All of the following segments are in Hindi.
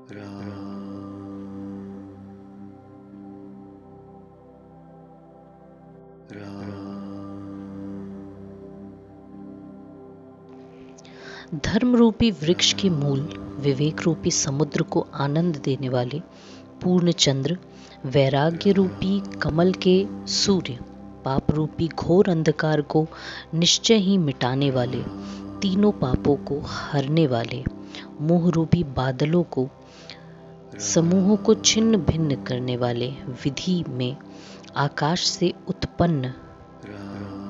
धर्म रूपी वृक्ष के मूल, विवेक रूपी समुद्र को आनंद देने वाले पूर्ण चंद्र, वैराग्य रूपी कमल के सूर्य, पाप रूपी घोर अंधकार को निश्चय ही मिटाने वाले, तीनों पापों को हरने वाले, मोह रूपी बादलों को समूहों को छिन्न भिन्न करने वाले, विधि में आकाश से उत्पन्न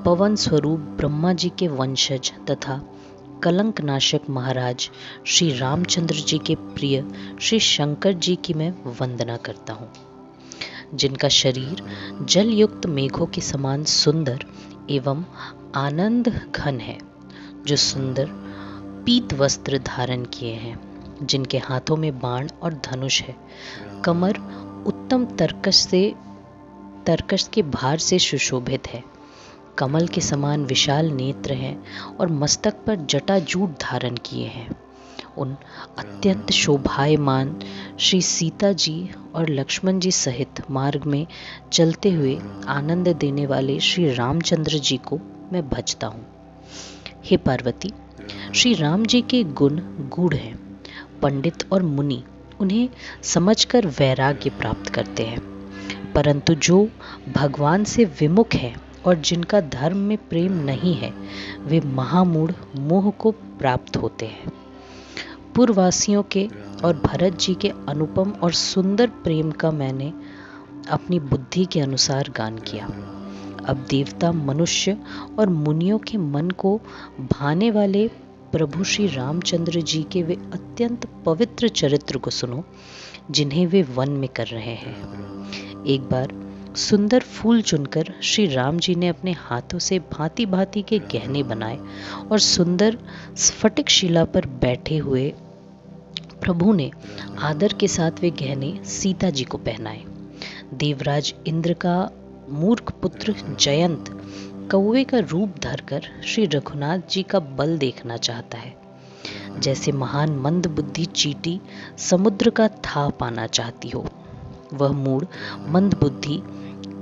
पवन स्वरूप ब्रह्मा जी के वंशज तथा कलंक नाशक महाराज श्री रामचंद्र जी के प्रिय श्री शंकर जी की मैं वंदना करता हूँ, जिनका शरीर जल युक्त मेघों के समान सुंदर एवं आनंद घन है, जो सुंदर पीत वस्त्र धारण किए हैं, जिनके हाथों में बाण और धनुष है, कमर उत्तम तरकश के भार से सुशोभित है, कमल के समान विशाल नेत्र हैं और मस्तक पर जटाजूट धारण किए हैं। उन अत्यंत शोभायमान श्री सीता जी और लक्ष्मण जी सहित मार्ग में चलते हुए आनंद देने वाले श्री रामचंद्र जी को मैं भजता हूँ। हे पार्वती, श्री राम जी के गुण गूढ़ हैं। पंडित और मुनि उन्हें समझकर वैराग्य प्राप्त करते हैं, परंतु जो भगवान से विमुख है और जिनका धर्म में प्रेम नहीं है, वे महामूढ़ मोह को प्राप्त होते हैं। पूर्ववासियों के और भरत जी के अनुपम और सुंदर प्रेम का मैंने अपनी बुद्धि के अनुसार गान किया। अब देवता, मनुष्य और मुनियों के मन को भाने वाले प्रभु श्री रामचंद्र जी के वे अत्यंत पवित्र चरित्र को सुनो, जिन्हें वे वन में कर रहे हैं। एक बार सुंदर फूल चुनकर श्री राम जी ने अपने हाथों से भांति भांति के गहने बनाए और सुंदर स्फटिक शिला पर बैठे हुए प्रभु ने आदर के साथ वे गहने सीता जी को पहनाए। देवराज इंद्र का मूर्ख पुत्र जयंत कौवे का रूप धरकर श्री रघुनाथ जी का बल देखना चाहता है, जैसे महान मंद बुद्धि चींटी समुद्र का था पाना चाहती हो। वह मूढ़ मंद बुद्धि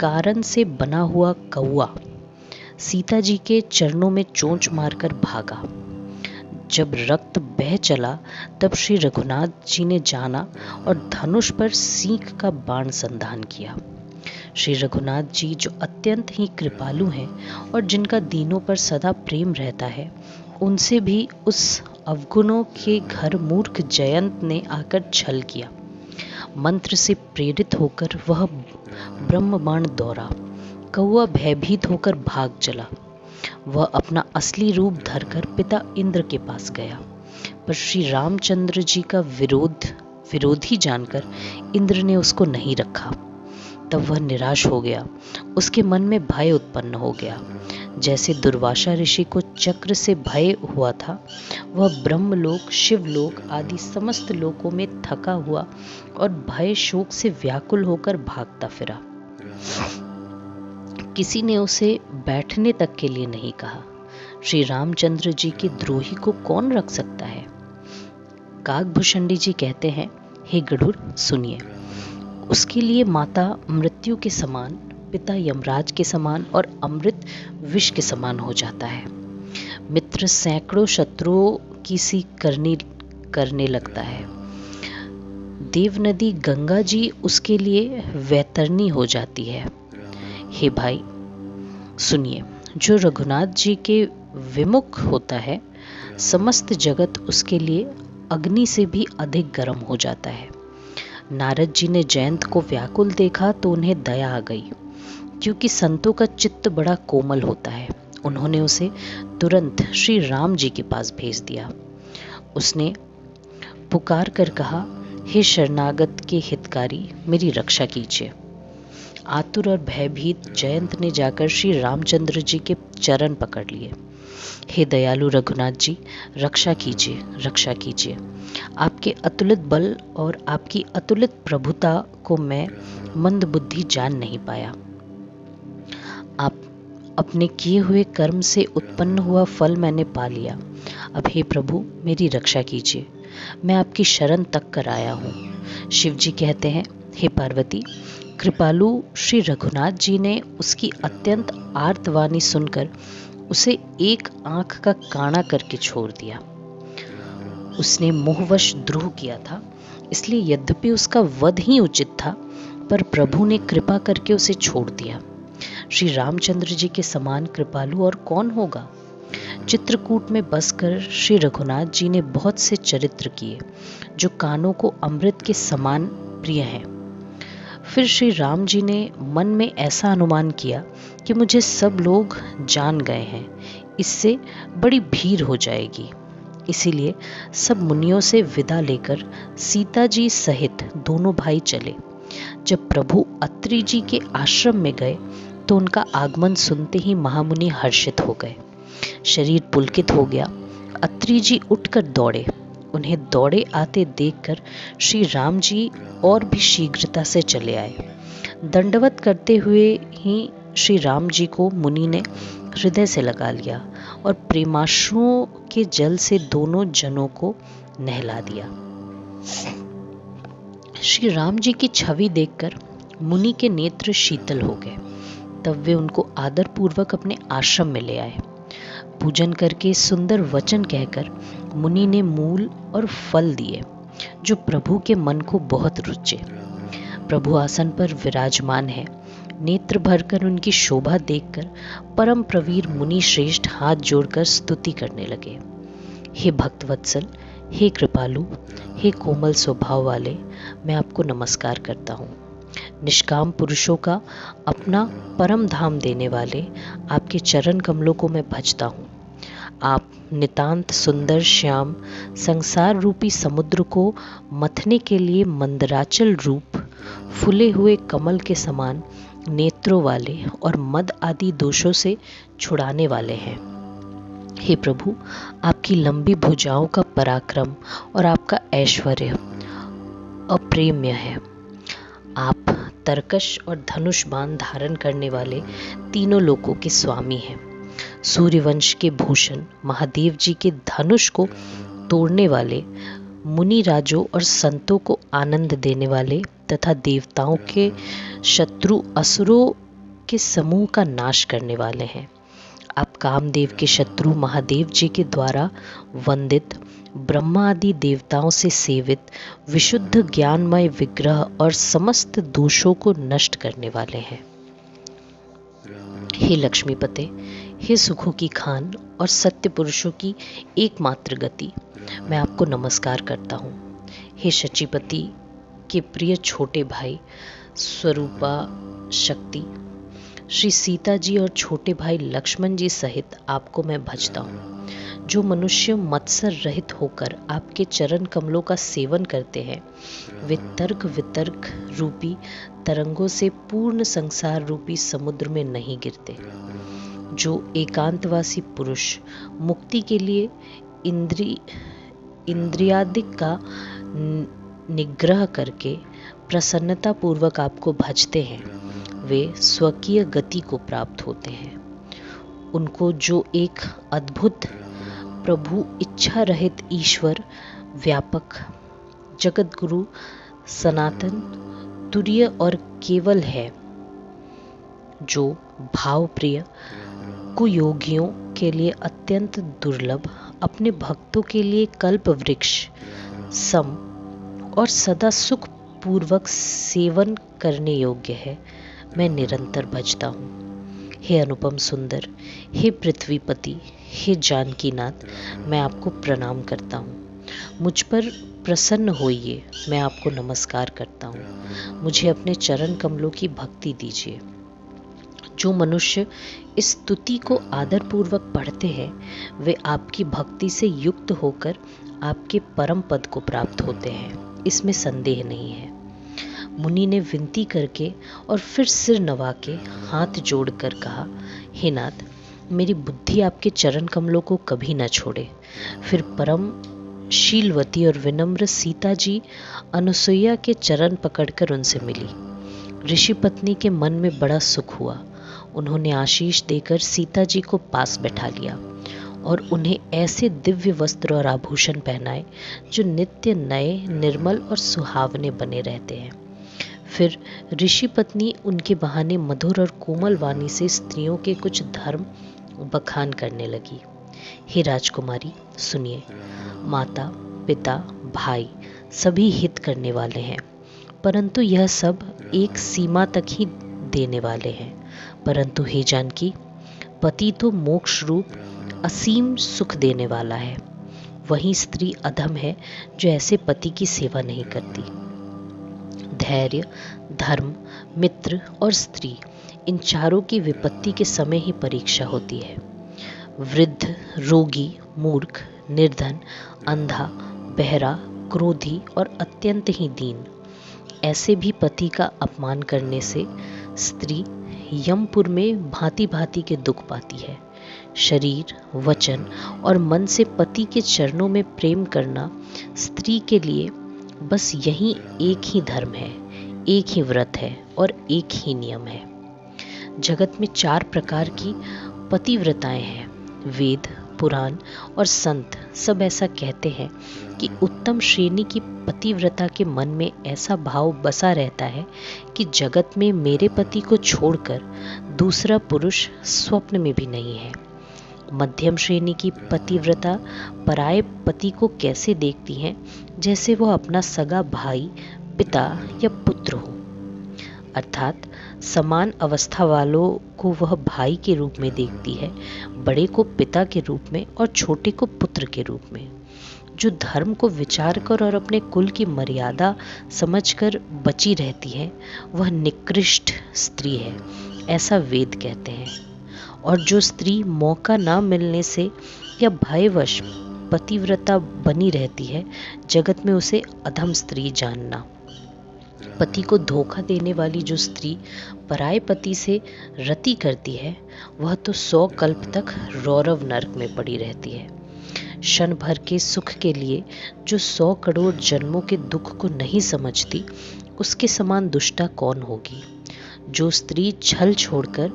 कारण से बना हुआ कौआ सीता जी के चरणों में चोंच मारकर भागा। जब रक्त बह चला तब श्री रघुनाथ जी ने जाना और धनुष पर सींग का बाण संधान किया। श्री रघुनाथ जी, जो अत्यंत ही कृपालु हैं और जिनका दीनों पर सदा प्रेम रहता है, उनसे भी उस अवगुणों के घर मूर्ख जयंत ने आकर छल किया। मंत्र से प्रेरित होकर वह ब्रह्म बाण दौड़ा। कौआ भयभीत होकर भाग चला। वह अपना असली रूप धरकर पिता इंद्र के पास गया, पर श्री रामचंद्र जी का विरोधी जानकर इंद्र ने उसको नहीं रखा। तब वह निराश हो गया। उसके मन में भय उत्पन्न हो गया। जैसे दुर्वासा ऋषि को चक्र से भय हुआ था, वह ब्रह्मलोक, शिवलोक आदि समस्त लोकों में थका हुआ और भय शोक से व्याकुल होकर भागता फिरा। किसी ने उसे बैठने तक के लिए नहीं कहा। श्री रामचंद्र जी के द्रोही को कौन रख सकता है? काकभूषणी जी कहते हैं, हे गरुड़ सुनिए, उसके लिए माता मृत्यु के समान, पिता यमराज के समान और अमृत विष के समान हो जाता है। मित्र सैकड़ों शत्रुओं की सी करने लगता है। देव नदी गंगा जी उसके लिए वैतरणी हो जाती है। हे भाई सुनिए, जो रघुनाथ जी के विमुख होता है, समस्त जगत उसके लिए अग्नि से भी अधिक गर्म हो जाता है। नारद जी ने जयंत को व्याकुल देखा तो उन्हें दया आ गई, क्योंकि संतों का चित्त बड़ा कोमल होता है। उन्होंने उसे तुरंत श्री राम जी के पास भेज दिया। उसने पुकार कर कहा, हे शरणागत के हितकारी, मेरी रक्षा कीजिए। आतुर और भयभीत जयंत ने जाकर श्री रामचंद्र जी के चरण पकड़ लिए। हे दयालु रघुनाथ जी, रक्षा कीजिए, रक्षा कीजिए। आपके अतुलित बल और आपकी अतुलित प्रभुता को मैं मंद बुद्धि जान नहीं पाया। आप अपने किए हुए कर्म से उत्पन्न हुआ फल मैंने पा लिया। अब हे प्रभु, मेरी रक्षा कीजिए। मैं आपकी शरण तक कर आया हूँ। शिव जी कहते हैं, हे पार्वती, कृपालु श्री रघुनाथ जी ने उसकी अत्यंत आर्तवाणी सुनकर उसे एक आंख का काना करके छोड़ दिया। उसने मोहवश द्रोह किया था, इसलिए यद्यपि उसका वध ही उचित था, पर प्रभु ने कृपा करके उसे छोड़ दिया। श्री रामचंद्र जी के समान कृपालु और कौन होगा। चित्रकूट में बसकर श्री रघुनाथ जी ने बहुत से चरित्र किए जो कानों को अमृत के समान प्रिय हैं। फिर श्री राम जी ने मन में ऐसा अनुमान किया कि मुझे सब लोग जान गए हैं, इससे बड़ी भीड़ हो जाएगी। इसीलिए सब मुनियों से विदा लेकर सीता जी सहित दोनों भाई चले। जब प्रभु अत्रि जी के आश्रम में गए तो उनका आगमन सुनते ही महामुनि हर्षित हो गए। शरीर पुलकित हो गया। अत्रि जी उठकर दौड़े। उन्हें दौड़े आते देखकर श्री राम जी और भी शीघ्रता से चले आए। दंडवत करते हुए ही श्री राम जी को मुनि ने हृदय से लगा लिया और प्रेमाश्रुओं के जल से दोनों जनों को नहला दिया। श्री राम जी की छवि देखकर मुनि के नेत्र शीतल हो गए। तब वे उनको आदर पूर्वक अपने आश्रम में ले आए। पूजन करके सुंदर वचन कहकर मुनि ने मूल और फल दिए जो प्रभु के मन को बहुत रुचे। प्रभु आसन पर विराजमान है। नेत्र भरकर उनकी शोभा देखकर परम प्रवीर मुनि श्रेष्ठ हाथ जोड़कर स्तुति करने लगे। हे भक्तवत्सल, हे कृपालु, हे कोमल स्वभाव वाले, मैं आपको नमस्कार करता हूँ। निष्काम पुरुषों का अपना परम धाम देने वाले आपके चरण कमलों को मैं भजता हूँ। आप नितांत सुंदर श्याम संसार रूपी समुद्र को मथने के लिए मंदराचल रूप फूले हुए कमल के समान नेत्रों वाले और मद आदि दोषों से छुड़ाने वाले हैं। हे प्रभु, आपकी लंबी भुजाओं का पराक्रम और आपका ऐश्वर्य अप्रेम्य है। आप तरकश और धनुष बाण धारण करने वाले तीनों लोकों के स्वामी हैं। सूर्यवंश के भूषण महादेव जी के धनुष को तोड़ने वाले, मुनि राजों और संतों को आनंद देने वाले तथा देवताओं के शत्रु असुरों के समूह का नाश करने वाले हैं। आप कामदेव के शत्रु महादेव जी के द्वारा वंदित, ब्रह्मा आदि देवताओं से सेवित विशुद्ध ज्ञानमय विग्रह और समस्त दोषों को नष्ट करने वाले हैं। हे लक्ष्मीपते, हे सुखों की खान और सत्य पुरुषों की एकमात्र गति, मैं आपको नमस्कार करता हूँ। हे शचीपति के प्रिय छोटे भाई स्वरूपा शक्ति, श्री सीता जी और छोटे भाई लक्ष्मण जी सहित आपको मैं भजता हूँ। जो मनुष्य मत्सर रहित होकर आपके चरण कमलों का सेवन करते हैं, वे तर्क वितर्क रूपी तरंगों से पूर्ण संसार रूपी समुद्र में नहीं गिरते। जो एकांतवासी पुरुष मुक्ति के लिए इंद्रियादिक का निग्रह करके प्रसन्नता पूर्वक आपको भजते हैं, वे स्वकीय गति को प्राप्त होते हैं। उनको जो एक अद्भुत प्रभु, इच्छा रहित ईश्वर, व्यापक जगत गुरु, सनातन, तुर्य और केवल है, जो भाव प्रिय कुयोगियों के लिए अत्यंत दुर्लभ, अपने भक्तों के लिए कल्प वृक्ष सम और सदा सुख पूर्वक सेवन करने योग्य है, मैं निरंतर भजता हूँ। हे अनुपम सुंदर, हे पृथ्वीपति, हे जानकीनाथ, मैं आपको प्रणाम करता हूँ। मुझ पर प्रसन्न होइए, मैं आपको नमस्कार करता हूँ। मुझे अपने चरण कमलों की भक्ति दीजिए। जो मनुष्य इस स्तुति को आदरपूर्वक पढ़ते हैं, वे आपकी भक्ति से युक्त होकर आपके परम पद को प्राप्त होते हैं, इसमें संदेह नहीं है। मुनि ने विनती करके और फिर सिर नवा के हाथ जोड़कर कहा, हे नाथ, मेरी बुद्धि आपके चरण कमलों को कभी न छोड़े। फिर परम शीलवती और विनम्र सीता जी अनुसुईया के चरण पकड़कर उनसे मिली। ऋषि पत्नी के मन में बड़ा सुख हुआ। उन्होंने आशीष देकर सीता जी को पास बैठा लिया और उन्हें ऐसे दिव्य वस्त्र और आभूषण पहनाए जो नित्य नए, निर्मल और सुहावने बने रहते हैं। फिर ऋषि पत्नी उनके बहाने मधुर और कोमल वाणी से स्त्रियों के कुछ धर्म बखान करने लगी। हे राजकुमारी, सुनिए, माता, पिता, भाई सभी हित करने वाले हैं, परंतु यह सब एक सीमा तक ही देने वाले हैं। परंतु हे जानकी, पति तो मोक्ष रूप असीम सुख देने वाला है। वही स्त्री अधम है जो ऐसे पति की सेवा नहीं करती। धैर्य, धर्म, मित्र और स्त्री, इन चारों की विपत्ति के समय ही परीक्षा होती है। वृद्ध, रोगी, मूर्ख, निर्धन, अंधा, बहरा, क्रोधी और अत्यंत ही दीन, ऐसे भी पति का अपमान करने से स्त्री यमपुर में भांति भांति के दुख पाती है। शरीर, वचन और मन से पति के चरणों में प्रेम करना स्त्री के लिए बस यही एक ही धर्म है, एक ही व्रत है और एक ही नियम है। जगत में 4 प्रकार की पतिव्रताएं हैं। वेद, पुराण और संत सब ऐसा कहते हैं कि उत्तम श्रेणी की पतिव्रता के मन में ऐसा भाव बसा रहता है कि जगत में मेरे पति को छोड़कर दूसरा पुरुष स्वप्न में भी नहीं है। मध्यम श्रेणी की पतिव्रता पराये पति को कैसे देखती हैं, जैसे वो अपना सगा भाई, पिता या पुत्र हो, अर्थात समान अवस्था वालों को वह भाई के रूप में देखती है, बड़े को पिता के रूप में और छोटे को पुत्र के रूप में। जो धर्म को विचार कर और अपने कुल की मर्यादा समझकर बची रहती है, वह निकृष्ट स्त्री है, ऐसा वेद कहते हैं। और जो स्त्री मौका ना मिलने से या भयवश पतिव्रता बनी रहती है, जगत में उसे अधम स्त्री जानना। पति को धोखा देने वाली जो स्त्री पराये पति से रति करती है, वह तो 100 कल्प तक रौरव नरक में पड़ी रहती है। क्षण भर के सुख के लिए जो 100 करोड़ जन्मों के दुख को नहीं समझती, उसके समान दुष्टा कौन होगी। जो स्त्री छल छोड़कर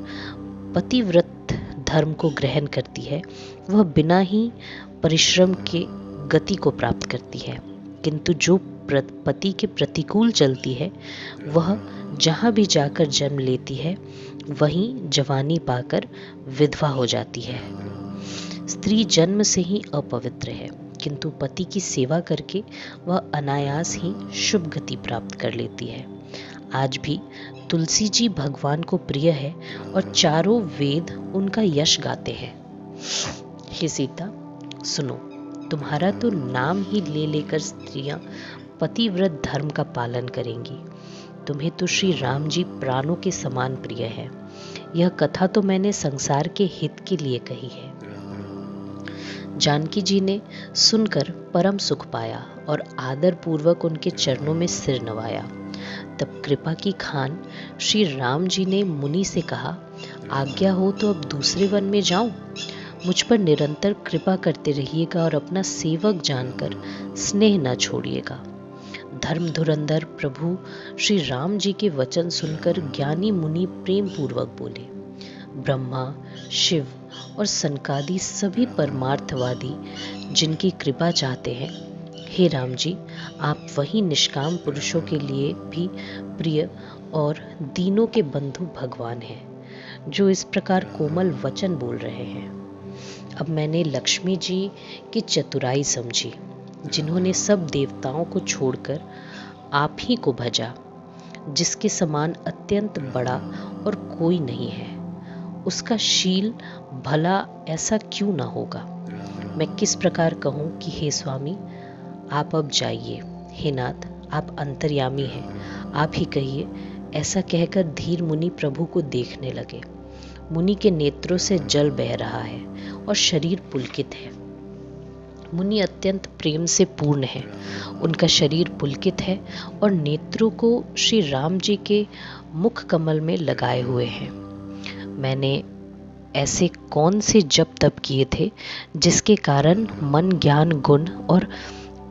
पतिव्रत धर्म को ग्रहण करती है, वह बिना ही परिश्रम के गति को प्राप्त करती है, किंतु जो पति के प्रतिकूल चलती है, वह जहाँ भी जाकर जन्म लेती है, वहीं जवानी पाकर विधवा हो जाती है। स्त्री जन्म से ही अपवित्र है, किंतु पति की सेवा करके वह अनायास ही शुभ गति प्राप्त कर लेती है। आज भी तुलसी जी भगवान को प्रिय है और चारों वेद उनका यश गाते हैं। हे सीता, सुनो, तुम्हारा तो नाम ही ले लेकर स्त्रियां पतिव्रत धर्म का पालन करेंगी। तुम्हें तो श्री राम जी प्राणों के समान प्रिय है। यह कथा तो मैंने संसार के हित के लिए कही है। जानकी जी ने सुनकर परम सुख पाया और आदर पूर्वक उनके चरणों में सिर नवाया। तब कृपा की खान श्री राम जी ने मुनि से कहा, आज्ञा हो तो अब दूसरे वन में जाऊं। मुझ पर निरंतर कृपा करते रहिएगा और अपना सेवक जानकर स्नेह न छोड़िएगा। धर्म धुरंधर प्रभु श्री राम जी के वचन सुनकर ज्ञानी मुनि प्रेम पूर्वक बोले, ब्रह्मा, शिव और सनकादि सभी परमार्थवादी जिनकी कृपा चाहते हैं, हे राम जी, आप वही निष्काम पुरुषों के लिए भी प्रिय और दीनों के बंधु भगवान हैं, जो इस प्रकार कोमल वचन बोल रहे हैं। अब मैंने लक्ष्मी जी की चतुराई समझी, जिन्होंने सब देवताओं को छोड़कर आप ही को भजा। जिसके समान अत्यंत बड़ा और कोई नहीं है, उसका शील भला ऐसा क्यों ना होगा। मैं किस प्रकार कहूँ कि हे स्वामी, आप अब जाइए। हे नाथ, आप अंतर्यामी हैं, आप ही कहिए। ऐसा कहकर धीर मुनि प्रभु को देखने लगे। मुनि के नेत्रों से जल बह रहा है और शरीर पुलकित है। मुनि अत्यंत प्रेम से पूर्ण है, उनका शरीर पुलकित है और नेत्रों को श्री राम जी के मुख कमल में लगाए हुए हैं। मैंने ऐसे कौन से जप तप किए थे जिसके कारण मन, ज्ञान, गुण और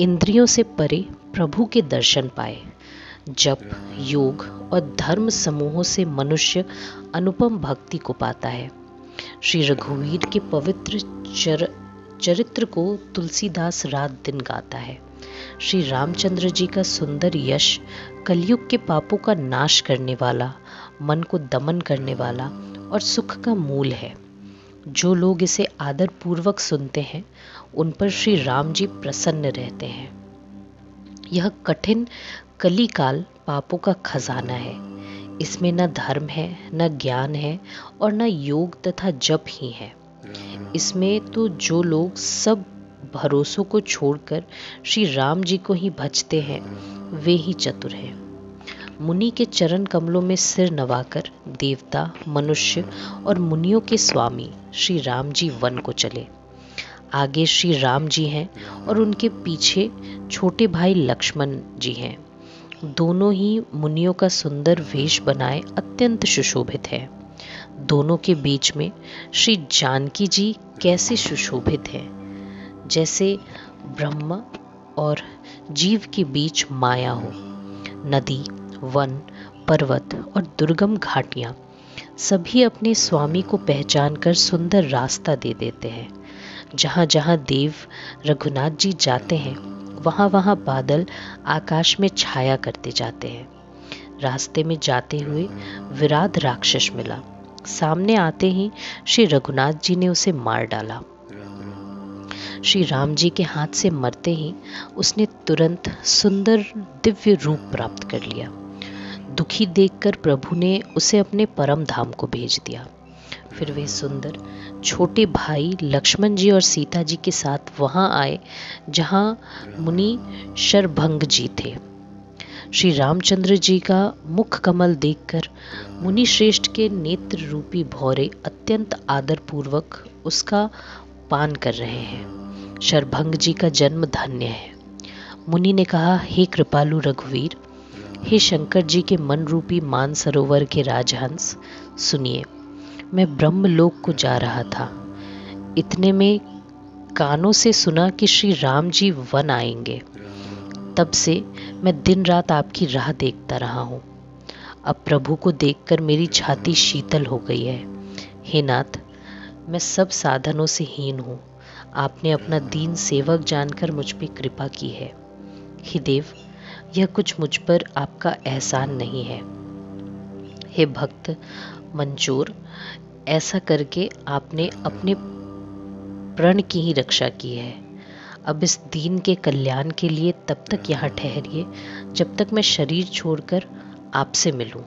इंद्रियों से परे प्रभु के दर्शन पाए। जप, योग और धर्म समूहों से मनुष्य अनुपम भक्ति को पाता है। श्री रघुवीर के पवित्र चरित्र को तुलसीदास रात दिन गाता है। श्री रामचंद्र जी का सुंदर यश कलयुग के पापों का नाश करने वाला, मन को दमन करने वाला और सुख का मूल है। जो लोग इसे आदर पूर्वक सुनते हैं उन पर श्री राम जी प्रसन्न रहते हैं। यह कठिन कलिकाल पापों का खजाना है। इसमें न धर्म है, न ज्ञान है और न योग तथा जप ही है। इसमें तो जो लोग सब भरोसों को छोड़कर श्री राम जी को ही भजते हैं वे ही चतुर हैं। मुनि के चरण कमलों में सिर नवाकर देवता, मनुष्य और मुनियों के स्वामी श्री राम जी वन को चले। आगे श्री राम जी हैं और उनके पीछे छोटे भाई लक्ष्मण जी हैं। दोनों ही मुनियों का सुंदर वेश बनाए अत्यंत सुशोभित है। दोनों के बीच में श्री जानकी जी कैसे सुशोभित हैं, जैसे ब्रह्मा और जीव के बीच माया हो। नदी, वन, पर्वत और दुर्गम घाटियां सभी अपने स्वामी को पहचानकर सुंदर रास्ता दे देते हैं। जहाँ जहाँ देव रघुनाथ जी जाते हैं वहाँ वहाँ बादल आकाश में छाया करते जाते हैं। रास्ते में जाते हुए विराट राक्षस मिला। सामने आते ही श्री रघुनाथ जी ने उसे मार डाला। श्री राम जी के हाथ से मरते ही उसने तुरंत सुंदर दिव्य रूप प्राप्त कर लिया। दुखी देखकर प्रभु ने उसे अपने परम धाम को भेज दिया। फिर वे सुंदर छोटे भाई लक्ष्मण जी और सीता जी के साथ वहां आए जहां मुनि शरभंग जी थे। श्री रामचंद्र जी का मुख कमल देखकर मुनि श्रेष्ठ के नेत्र रूपी भौरे अत्यंत आदर पूर्वक उसका पान कर रहे हैं। शरभंग जी का जन्म धन्य है। मुनि ने कहा, हे कृपालु रघुवीर, हे शंकर जी के मन रूपी मान सरोवर के राजहंस, सुनिए, मैं ब्रह्मलोक को जा रहा था। इतने में कानों से सुना कि श्री राम जी वन आएंगे। तब से मैं दिन रात आपकी राह देखता रहा हूँ। अब प्रभु को देखकर मेरी छाती शीतल हो गई है। हे नाथ, मैं सब साधनों से हीन हूँ। आपने अपना दीन सेवक जानकर मुझ पे कृपा की है। हे देव, यह कुछ मुझ पर आपका एहसान नहीं है। हे भक्त मंचोर, ऐसा करके आपने अपने प्रण की ही रक्षा की है। अब इस दीन के कल्याण के लिए तब तक यहाँ ठहरिए जब तक मैं शरीर छोड़कर आपसे मिलूं।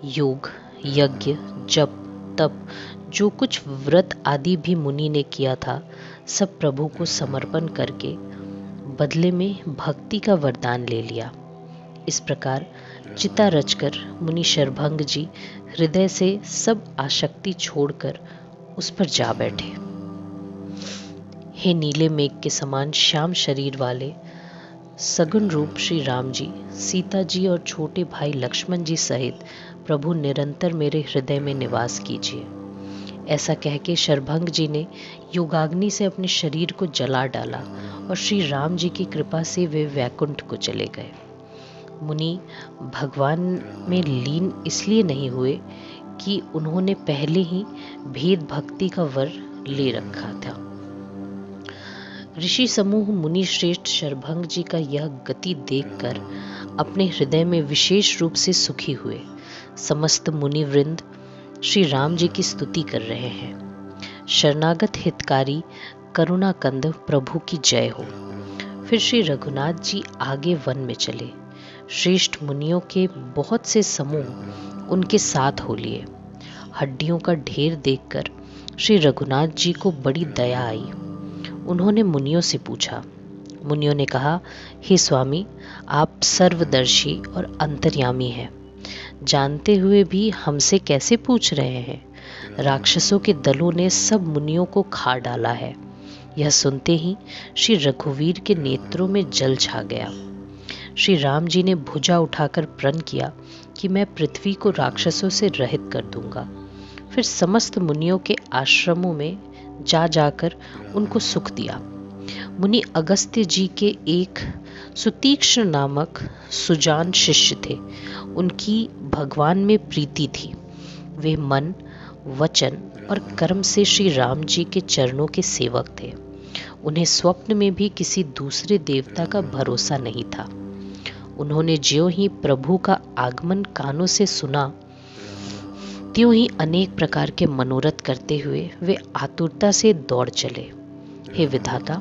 योग, यज्ञ, जप, तप, जो कुछ व्रत आदि भी मुनि ने किया था, सब प्रभु को समर्पण करके बदले में भक्ति का वरदान ले लिया। इस प्रकार चिता रचकर मुनि शरभंग जी हृदय से सब आसक्ति छोड़कर उस पर जा बैठे। हे नीले मेघ के समान श्याम शरीर वाले सगुण रूप श्री राम जी, सीता जी और छोटे भाई लक्ष्मण जी सहित प्रभु निरंतर मेरे हृदय में निवास कीजिए। ऐसा कह के शरभंग जी ने योगाग्नि से अपने शरीर को जला डाला और श्री राम जी की कृपा से वे वैकुंठ को चले गए। मुनि भगवान में लीन इसलिए नहीं हुए कि उन्होंने पहले ही भेद भक्ति का वर ले रखा था। ऋषि समूह मुनि श्रेष्ठ शरभंग जी का यह गति देखकर अपने हृदय में विशेष रूप से सुखी हुए। समस्त मुनि वृंद श्री राम जी की स्तुति कर रहे हैं। शरणागत हितकारी करुणाकंद प्रभु की जय हो। फिर श्री रघुनाथ जी आगे वन में चले। श्रेष्ठ मुनियों के बहुत से समूह उनके साथ हो लिए। हड्डियों का ढेर देखकर श्री रघुनाथ जी को बड़ी दया आई। उन्होंने मुनियों से पूछा। मुनियों ने कहा, हे स्वामी, आप सर्वदर्शी और अंतर्यामी हैं। जानते हुए भी हमसे कैसे पूछ रहे हैं? राक्षसों के दलों ने सब मुनियों को खा डाला है। यह सुनते ही श्री रघुवीर के नेत्रों में जल छा गया। श्री राम जी ने भुजा उठाकर प्रण किया कि मैं पृथ्वी को राक्षसों से रहित कर दूंगा। फिर समस्त मुनियों के आश्रमों में जा जाकर उनको सुख दिया। मुनि अगस्त्य जी के एक सुतीक्ष्ण नामक सुजान शिष्य थे। उनकी भगवान में प्रीति थी। वे मन वचन और कर्म से श्री राम जी के चरणों के सेवक थे। उन्हें स्वप्न में भी किसी दूसरे देवता का भरोसा नहीं था। उन्होंने ज्यों ही प्रभु का आगमन कानों से सुना, त्यों ही अनेक प्रकार के मनोरथ करते हुए वे आतुरता से दौड़ चले। हे विधाता,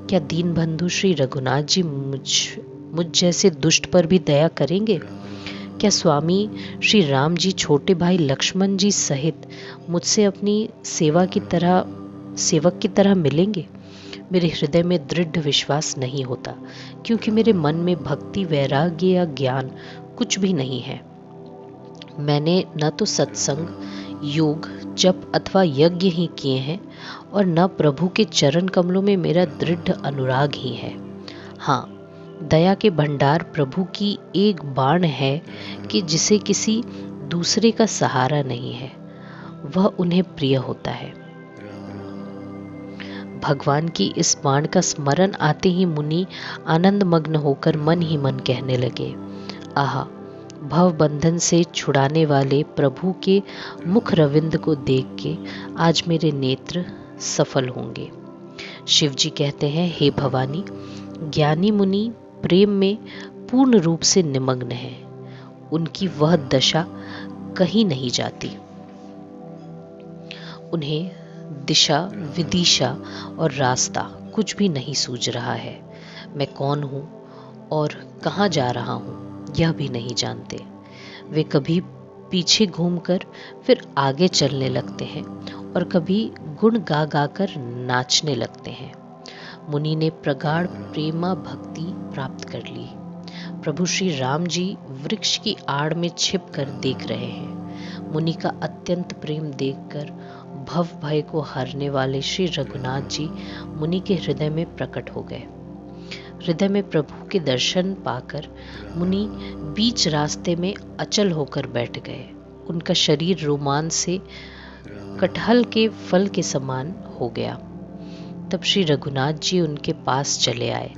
क्या दीन बंधु श्री रघुनाथ जी मुझ जैसे दुष्ट पर भी दया करेंगे? क्या स्वामी श्री राम जी छोटे भाई लक्ष्मण जी सहित मुझसे अपनी सेवक की तरह मिलेंगे? मेरे हृदय में दृढ़ विश्वास नहीं होता, क्योंकि मेरे मन में भक्ति, वैराग्य या ज्ञान कुछ भी नहीं है। मैंने न तो सत्संग, योग, जप अथवा यज्ञ ही किए हैं और न प्रभु के चरण कमलों में मेरा दृढ़ अनुराग ही है। हाँ, दया के भंडार प्रभु की एक बाण है कि जिसे किसी दूसरे का सहारा नहीं है, वह उन्हें प्रिय होता है। भगवान की इस बाण का स्मरण आते ही मुनि आनंद मग्न होकर मन ही मन कहने लगे, आहा, भव बंधन से छुड़ाने वाले प्रभु के मुख रविंद को देख के आज मेरे नेत्र सफल होंगे। शिव जी कहते हैं, हे भवानी, ज्ञानी मुनि प्रेम में पूर्ण रूप से निमग्न है। उनकी वह दशा कहीं नहीं जाती। उन्हें दिशा, विदिशा और रास्ता कुछ भी नहीं सूझ रहा है। मैं कौन हूँ और कहाँ जा रहा हूँ यह भी नहीं जानते। वे कभी पीछे घूमकर फिर आगे चलने लगते हैं और कभी गुण गा गा कर नाचने लगते हैं। मुनि ने प्रगाढ़ प्रेमा भक्ति प्राप्त कर ली। प्रभु श्री राम जी वृक्ष की आड़ में छिप कर देख रहे हैं। मुनि का अत्यंत प्रेम देखकर भव भय को हरने वाले श्री रघुनाथ जी मुनि के हृदय में प्रकट हो गए। हृदय में प्रभु के दर्शन पाकर मुनि बीच रास्ते में अचल होकर बैठ गए। उनका शरीर रोमांच से कटहल के फल के समान हो गया। तब श्री रघुनाथ जी उनके पास चले आए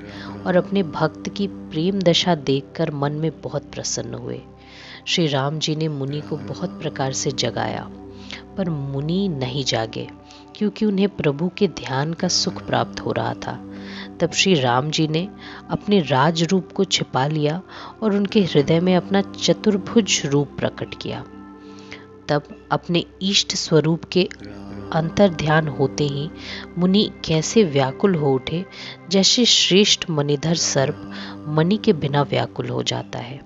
और अपने भक्त की प्रेम दशा देखकर मन में बहुत प्रसन्न हुए। श्री राम जी ने मुनि को बहुत प्रकार से जगाया, पर मुनि नहीं जागे, क्योंकि उन्हें प्रभु के ध्यान का सुख प्राप्त हो रहा था। तब श्री राम जी ने अपने राज रूप को छिपा लिया और उनके हृदय में अपना चतुर्भुज रूप प्रकट किया। तब अपने इष्ट स्वरूप के अंतर ध्यान होते ही मुनि कैसे व्याकुल हो उठे, जैसे श्रेष्ठ मणिधर सर्प मणि के बिना व्याकुल हो जाता है।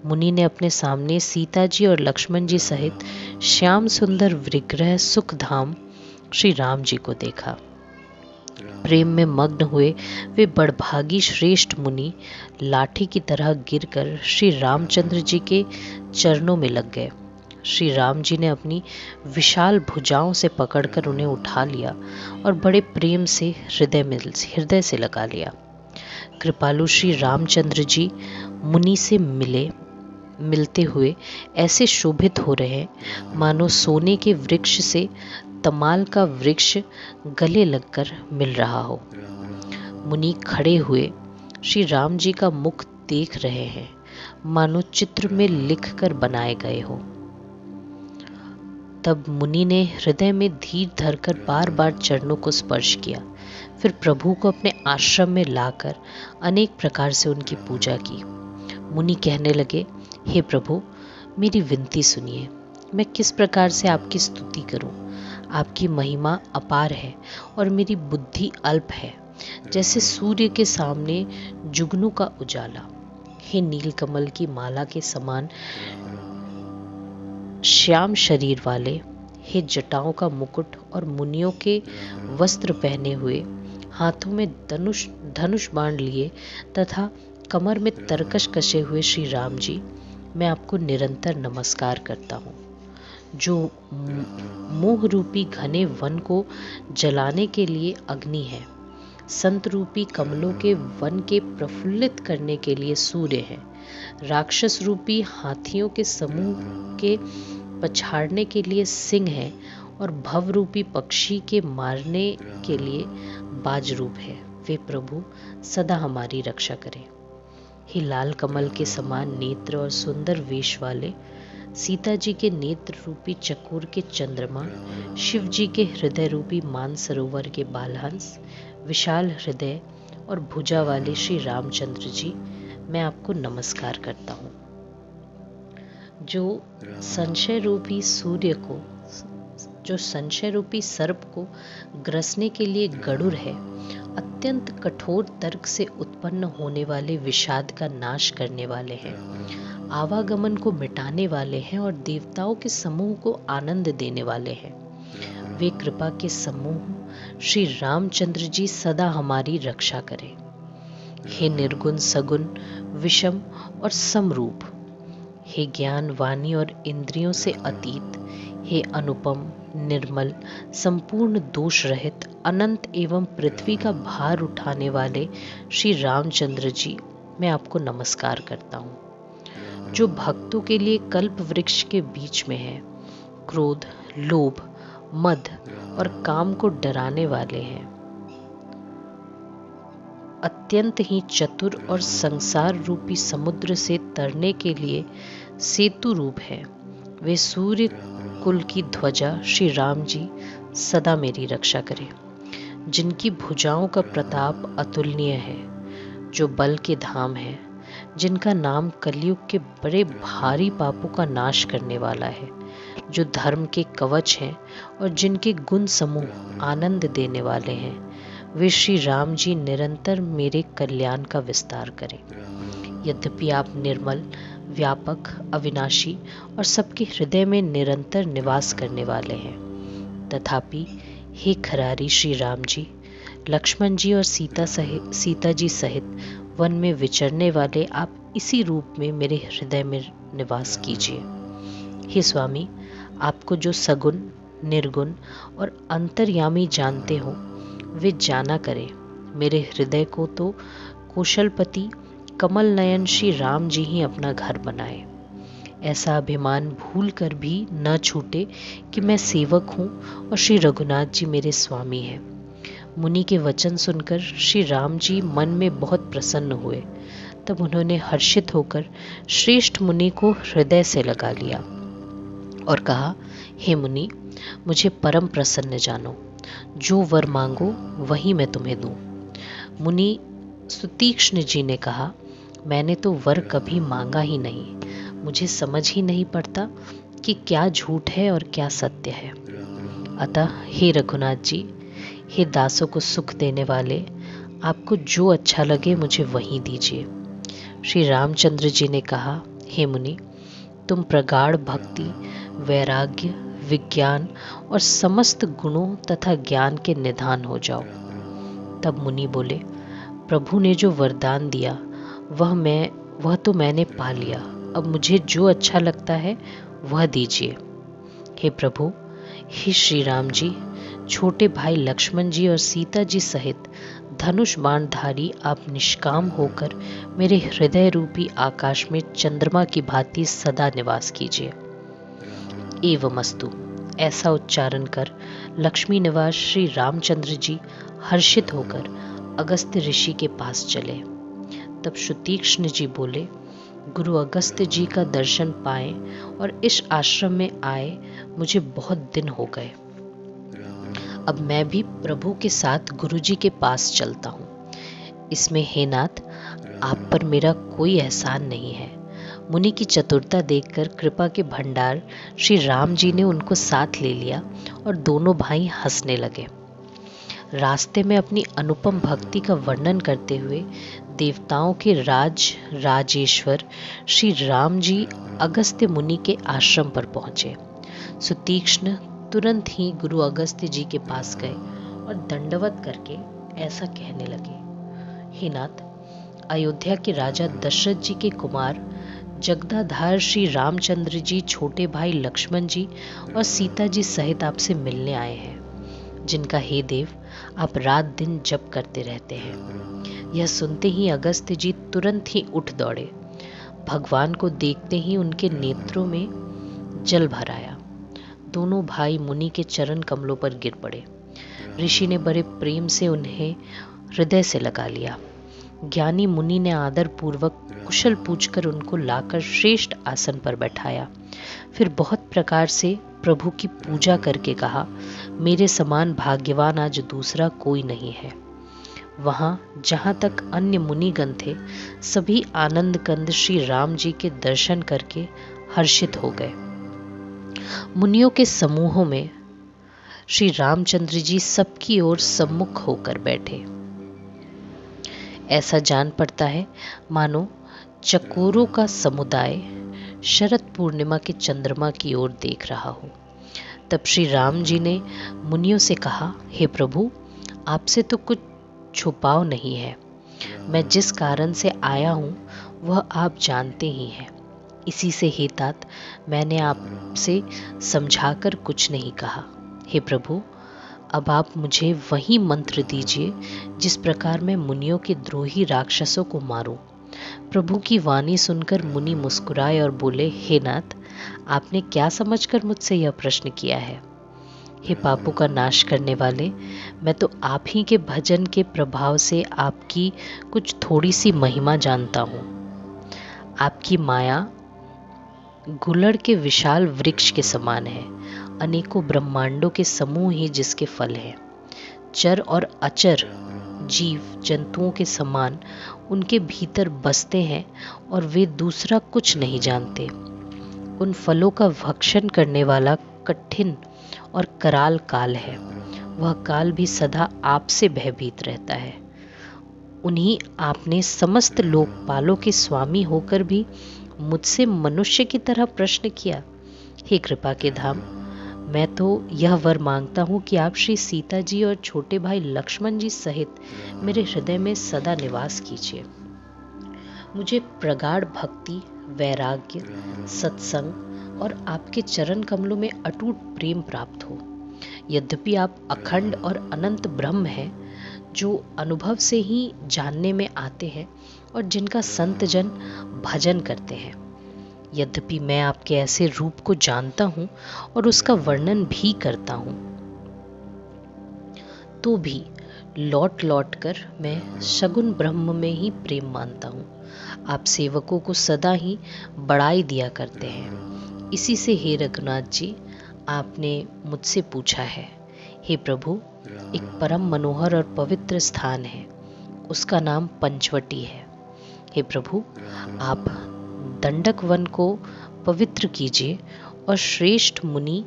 मुनि ने अपने सामने सीता जी और लक्ष्मण जी सहित श्याम सुंदर विग्रह सुख धाम श्री राम जी को देखा। प्रेम में मग्न हुए वे बड़भागी श्रेष्ठ मुनि लाठी की तरह गिरकर श्री रामचंद्र जी के चरणों में लग गए। श्री राम जी ने अपनी विशाल भुजाओं से पकड़कर उन्हें उठा लिया और बड़े प्रेम से हृदय से लगा लिया। कृपालु श्री रामचंद्र जी मुनि से मिलते हुए ऐसे शोभित हो रहे मानो सोने के वृक्ष से तमाल का वृक्ष गले लगकर मिल रहा हो। मुनि खड़े हुए श्री राम जी का मुख देख रहे हैं, मानो चित्र में लिखकर बनाए गए हो। तब मुनि ने हृदय में धीर धरकर बार बार चरणों को स्पर्श किया, फिर प्रभु को अपने आश्रम में लाकर अनेक प्रकार से उनकी पूजा की। मुनि कहने लगे, हे प्रभु, मेरी विनती सुनिए। मैं किस प्रकार से आपकी स्तुति करूं? आपकी महिमा अपार है और मेरी बुद्धि अल्प है, जैसे सूर्य के सामने जुगनू का उजाला। हे नीलकमल की माला के समान श्याम शरीर वाले, हे जटाओं का मुकुट और मुनियों के वस्त्र पहने हुए, हाथों में धनुष बाण लिए तथा कमर में तरकश कसे हुए श्री राम जी, मैं आपको निरंतर नमस्कार करता हूँ। जो मोह रूपी घने वन को जलाने के लिए अग्नि है, संत रूपी कमलों के वन के प्रफुल्लित करने के लिए सूर्य है, राक्षस रूपी हाथियों के समूह के पछाड़ने के लिए सिंह है और भव रूपी पक्षी के मारने के लिए बाज रूप है, वे प्रभु सदा हमारी रक्षा करें। हे लाल कमल के समान नेत्र और सुंदर वेश वाले, सीता जी के नेत्र रूपी चकोर के चंद्रमा, शिव जी के हृदय रूपी मानसरोवर के बालहंस, विशाल हृदय और भुजा वाले श्री रामचंद्र जी, मैं आपको नमस्कार करता हूँ। जो संशय रूपी सर्प को ग्रसने के लिए गरुड़ है, अत्यंत कठोर तर्क से उत्पन्न होने वाले विषाद का नाश करने वाले हैं, आवागमन को मिटाने वाले हैं और देवताओं के समूह को आनंद देने वाले हैं। वे कृपा के समूह श्री रामचंद्र जी सदा हमारी रक्षा करें। हे निर्गुण, सगुण, विषम और समरूप, हे ज्ञान, वाणी और इंद्रियों से अतीत, हे अनुपम, निर्मल, संपूर्ण दोष रहित, अनंत एवं पृथ्वी का भार उठाने वाले श्री रामचंद्र जी, मैं आपको नमस्कार करता हूँ। जो भक्तों के लिए कल्प वृक्ष के बीच में है, क्रोध, लोभ, मद और काम को डराने वाले हैं, अत्यंत ही चतुर और संसार रूपी समुद्र से तरने के लिए सेतु रूप है, वे सूर्य कुल की ध्वजा श्री राम जी सदा मेरी रक्षा करें। जिनकी भुजाओं का प्रताप अतुलनीय है, जो बल के धाम है, जिनका नाम कलयुग के बड़े भारी पापों का नाश करने वाला है, जो धर्म के कवच हैं और जिनके गुण समूह आनंद देने वाले हैं, वे श्री राम जी निरंतर मेरे कल्याण का विस्तार करें। यद्यपि आप निर्मल, व्यापक, अविनाशी और सबके हृदय में निरंतर निवास करने वाले हैं, तथापि हे खरारी श्री राम जी, लक्ष्मण जी और सीता जी सहित वन में विचरने वाले आप इसी रूप में मेरे हृदय में निवास कीजिए। हे स्वामी, आपको जो सगुण, निर्गुण और अंतर्यामी जानते हो, वे जाना करें। मेरे हृदय को तो कौशलपति कमल नयन श्री राम जी ही अपना घर बनाए। ऐसा अभिमान भूल कर भी न छूटे कि मैं सेवक हूँ और श्री रघुनाथ जी मेरे स्वामी हैं। मुनि के वचन सुनकर श्री राम जी मन में बहुत प्रसन्न हुए। तब उन्होंने हर्षित होकर श्रेष्ठ मुनि को हृदय से लगा लिया और कहा, हे मुनि, मुझे परम प्रसन्न जानो, जो वर मांगो वही मैं तुम्हें दूं। मुनि सुतीक्ष्ण जी ने कहा, मैंने तो वर कभी मांगा ही नहीं, मुझे समझ ही नहीं पड़ता कि क्या झूठ है और क्या सत्य है। अतः हे रघुनाथ जी, हे दासों को सुख देने वाले, आपको जो अच्छा लगे मुझे वही दीजिए। श्री रामचंद्र जी ने कहा, हे मुनि, तुम प्रगाढ़ भक्ति, वैराग्य, विज्ञान और समस्त गुणों तथा ज्ञान के निधान हो जाओ। तब मुनि बोले, प्रभु ने जो वरदान दिया वह तो मैंने पा लिया, अब मुझे जो अच्छा लगता है वह दीजिए। हे प्रभु, हे श्री राम जी, छोटे भाई लक्ष्मण जी और सीता जी सहित धनुष बाणधारी आप निष्काम होकर मेरे हृदय रूपी आकाश में चंद्रमा की भांति सदा निवास कीजिए। एवमस्तु, ऐसा उच्चारण कर लक्ष्मी निवास श्री रामचंद्र जी हर्षित होकर अगस्त्य ऋषि के पास चले। तब सुतीक्ष्ण जी बोले, गुरु अगस्त्य जी का दर्शन पाए और इस आश्रम में आए मुझे बहुत दिन हो गए। अब मैं भी प्रभु के साथ गुरु जी के पास चलता हूँ। इसमें हे नाथ, आप पर मेरा कोई एहसान नहीं है। मुनि की चतुरता देखकर कृपा के भंडार श्री राम जी ने उनको साथ ले लिया और दोनों भाई हंसने लगे। रास्ते में अपनी अनुपम भक्ति का वर्णन करते हुए देवताओं के राजेश्वर श्री राम जी अगस्त्य मुनि के आश्रम पर पहुंचे। सुतीक्ष्ण तुरंत ही गुरु अगस्त्य जी के पास गए और दंडवत करके ऐसा कहने लगे, हे नाथ, अयोध्या के राजा दशरथ जी के कुमार जगदाधार श्री रामचंद्र जी छोटे भाई लक्ष्मण जी और सीता जी सहित आपसे मिलने आए हैं, जिनका हे देव आप रात दिन जप करते रहते हैं। यह सुनते ही अगस्त्य जी तुरंत ही उठ दौड़े। भगवान को देखते ही उनके नेत्रों में जल भर आया। दोनों भाई मुनि के चरण कमलों पर गिर पड़े। ऋषि ने बड़े प्रेम से उन्हें हृदय से लगा लिया। ज्ञानी मुनि ने आदर पूर्वक कुशल पूछकर उनको लाकर श्रेष्ठ आसन पर बैठाया फिर बहुत प्रकार से प्रभु की पूजा करके कहा, मेरे समान भाग्यवान आज दूसरा कोई नहीं है। वहां जहां तक अन्य मुनिगण थे, सभी आनंद कंद श्री राम जी के दर्शन करके हर्षित हो गए। मुनियों के समूहों में श्री रामचंद्र जी सबकी ओर सम्मुख होकर बैठे। ऐसा जान पड़ता है मानो चकोरों का समुदाय शरद पूर्णिमा के चंद्रमा की ओर देख रहा हो। तब श्री राम जी ने मुनियों से कहा, हे प्रभु, आपसे तो कुछ छुपाव नहीं है। मैं जिस कारण से आया हूँ वह आप जानते ही हैं। इसी से हे तात, मैंने आपसे समझाकर कुछ नहीं कहा। हे प्रभु, अब आप मुझे वही मंत्र दीजिए जिस प्रकार मैं मुनियों के द्रोही राक्षसों को मारूं। प्रभु की वाणी सुनकर मुनि मुस्कुराए और बोले, हे नाथ, आपने क्या समझकर मुझसे यह प्रश्न किया है? हे पापों का नाश करने वाले, मैं तो आप ही के भजन के प्रभाव से आपकी कुछ थोड़ी सी महिमा जानता हूँ। आपकी माया गुलड़ के विशाल वृक्ष के समान है, अनेकों ब्रह्मांडों के समूह ही जिसके फल हैं। चर और अचर जीव जंतुओं के समान उनके भीतर बसते हैं और वे दूसरा कुछ नहीं जानते। उन फलों का भक्षण करने वाला कठिन और कराल काल है। वह काल भी सदा आपसे भयभीत रहता है। उन्हीं आपने समस्त लोकपालों के स्वामी होकर भी मुझसे मनुष्य की तरह प्रश्न किया। हे कृपा के धाम, मैं तो यह वर मांगता हूँ कि आप श्री सीता जी और छोटे भाई लक्ष्मण जी सहित मेरे हृदय में सदा निवास कीजिए। मुझे प्रगाढ़ भक्ति, वैराग्य, सत्संग और आपके चरण कमलों में अटूट प्रेम प्राप्त हो। यद्यपि आप अखंड और अनंत ब्रह्म हैं, जो अनुभव से ही जानने में आते हैं और जिनका संत जन भजन करते हैं। यद्यपि मैं आपके ऐसे रूप को जानता हूँ और उसका वर्णन भी करता हूँ, तो भी लौट लौट कर मैं सगुण ब्रह्म में ही प्रेम मानता हूँ। आप सेवकों को सदा ही बढ़ाई दिया करते हैं। इसी से हे रघुनाथ जी, आपने मुझसे पूछा है। हे प्रभु, एक परम मनोहर और पवित्र स्थान है, उसका नाम पंचवटी है। हे प्रभु, आप दंडक वन को पवित्र कीजिए और श्रेष्ठ मुनि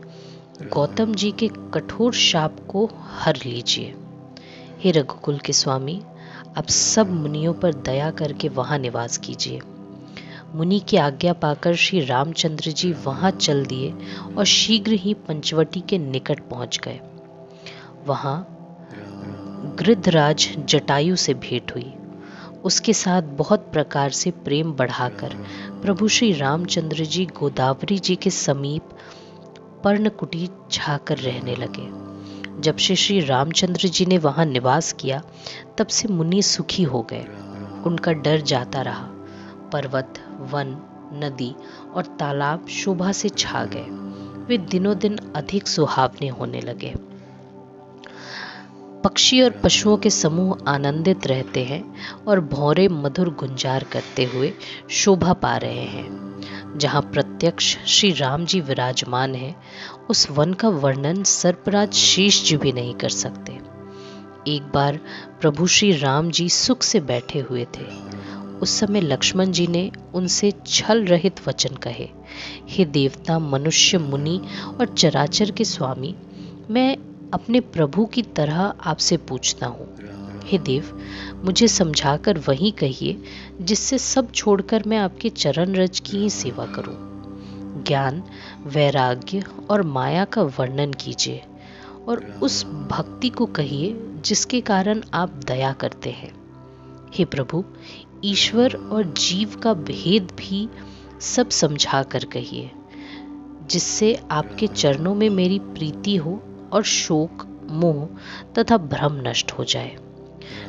गौतम जी के कठोर शाप को हर लीजिए। हे रघुकुल के स्वामी, आप सब मुनियों पर दया करके वहां निवास कीजिए। मुनि की आज्ञा पाकर श्री रामचंद्र जी वहां चल दिए और शीघ्र ही पंचवटी के निकट पहुंच गए। वहां गृद्धराज जटायु से भेंट हुई। उसके साथ बहुत प्रकार से प्रेम बढ़ाकर प्रभु श्री रामचंद्र जी गोदावरी जी के समीप पर्णकुटी छाकर रहने लगे। जब से श्री रामचंद्र जी ने वहां निवास किया, तब से मुनि सुखी हो गए। उनका डर जाता रहा। पर्वत, वन, नदी और तालाब शोभा से छा गए। वे दिनों दिन अधिक सुहावने होने लगे। पक्षी और पशुओं के समूह आनंदित रहते हैं और भौरे मधुर गुंजार करते हुए शोभा पा रहे हैं। जहाँ प्रत्यक्ष श्री राम जी विराजमान है, उस वन का वर्णन सर्पराज शेष जी भी नहीं कर सकते। एक बार प्रभु श्री राम जी सुख से बैठे हुए थे। उस समय लक्ष्मण जी ने उनसे छल रहित वचन कहे, हे देवता, मनुष्य, मुनि और चराचर के स्वामी, मैं अपने प्रभु की तरह आपसे पूछता हूँ। हे देव, मुझे समझाकर वही कहिए जिससे सब छोड़कर मैं आपके चरण रज की ही सेवा करूं। ज्ञान, वैराग्य और माया का वर्णन कीजिए और उस भक्ति को कहिए जिसके कारण आप दया करते हैं। हे प्रभु, ईश्वर और जीव का भेद भी सब समझा कर कहिए, जिससे आपके चरणों में मेरी प्रीति हो और शोक, मोह तथा भ्रम नष्ट हो जाए।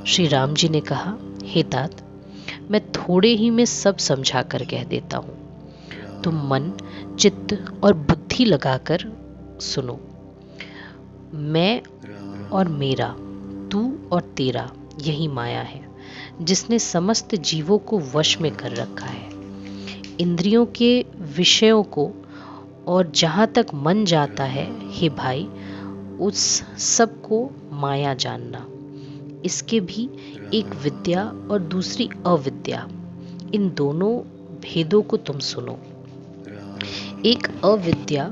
श्री राम जी ने कहा, हे तात, मैं थोड़े ही में सब समझा कर कह देता हूँ। तुम मन, चित्त और बुद्धि लगाकर सुनो। मैं और मेरा, तू और तेरा, यही माया है जिसने समस्त जीवों को वश में कर रखा है। इंद्रियों के विषयों को और जहाँ तक मन जाता है, हे भाई, उस सब को माया जानना। इसके भी एक विद्या और दूसरी अविद्या, इन दोनों भेदों को तुम सुनो। एक अविद्या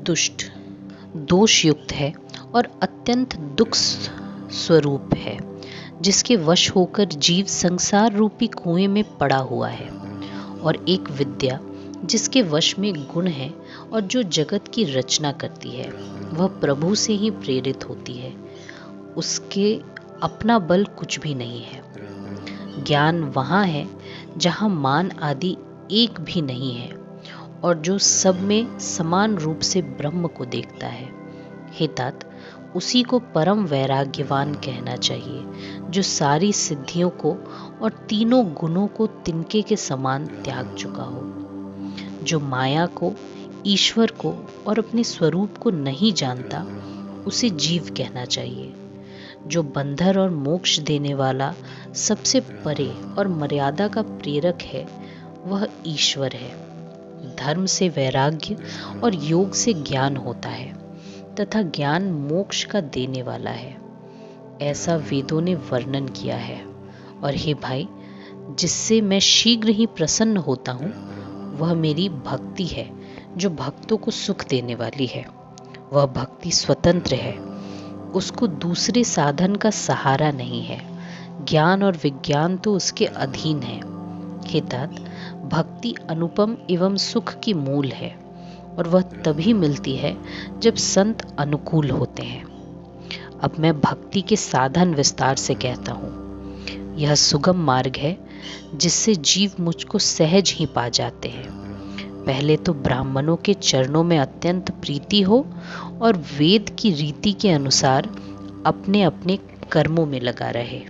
दुष्ट, दोषयुक्त है और अत्यंत दुख स्वरूप है, जिसके वश होकर जीव संसार रूपी कुएं में पड़ा हुआ है। और एक विद्या जिसके वश में गुण है और जो जगत की रचना करती है, वह प्रभु से ही प्रेरित होती है, उसके अपना बल कुछ भी नहीं है। ज्ञान वहाँ है जहाँ मान आदि एक भी नहीं है और जो सब में समान रूप से ब्रह्म को देखता है। हे तात, उसी को परम वैराग्यवान कहना चाहिए, जो सारी सिद्धियों को और तीनों गुणों को तिनके के समान त्याग चुका हो, जो माया को, ईश्वर को और अपने स्वरूप को नहीं जानता, उसे जीव कहना चाहिए। जो बंधन और मोक्ष देने वाला, सबसे परे और मर्यादा का प्रेरक है, वह ईश्वर है। धर्म से वैराग्य और योग से ज्ञान होता है तथा ज्ञान मोक्ष का देने वाला है, ऐसा वेदों ने वर्णन किया है। और हे भाई, जिससे मैं शीघ्र ही प्रसन्न होता हूँ, वह मेरी भक्ति है, जो भक्तों को सुख देने वाली है। वह भक्ति स्वतंत्र है, उसको दूसरे साधन का सहारा नहीं है। ज्ञान और विज्ञान तो उसके अधीन है। हे तात, भक्ति अनुपम एवं सुख की मूल है और वह तभी मिलती है जब संत अनुकूल होते हैं। अब मैं भक्ति के साधन विस्तार से कहता हूँ। यह सुगम मार्ग है जिससे जीव मुझको सहज ही पा जाते हैं। पहले तो ब्राह्मणों के चरणों में अत्यंत प्रीति हो और वेद की रीति के अनुसार अपने अपने कर्मों में लगा रहे।